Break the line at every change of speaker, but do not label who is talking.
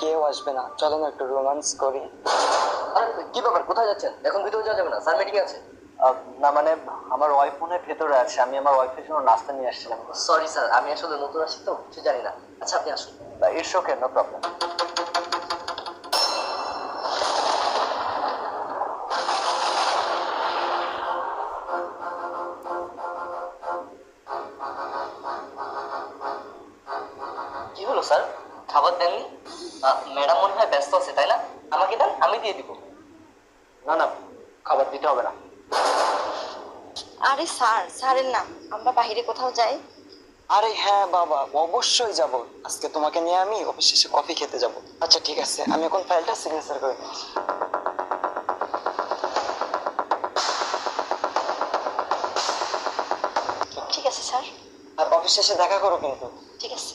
কেউ আসবে না, চলো না একটু রোমান্স করি।
আরে কি ব্যাপার, কোথায় যাচ্ছেন? এখন ভিতরে যাওয়া যাবে না, স্যার মিটিং আছে।
না মানে আমার ওয়াইফ মনে হয় ভেতরে আছে, আমি আমার ওয়াইফের জন্য নাস্তা নিয়ে আসছিলাম।
সরি স্যার, আমি আসলে নতুন আসি তো কিছু জানি না। আচ্ছা আপনি আসুন।
It's okay, no problem.
কি হলো স্যার, খাবার দেননি? ম্যাডাম মনে হয় ব্যস্ত আছে তাই না? আমাকে দেন, আমি দিয়ে দিব।
না না, খাবার দিতে হবে না।
আরে স্যার, স্যারের না, আমরা বাইরে কোথাও যাই।
আরে হ্যাঁ বাবা, অবশ্যই যাব। আজকে তোমাকে নিয়ে আমি অফিস শেষে কফি খেতে যাব। আচ্ছা ঠিক আছে, আমি এখন ফাইলটা সিগনেচার করে নিচ্ছি।
ঠিক আছে স্যার।
আর অফিস শেষে দেখা করো কিন্তু।
ঠিক আছে।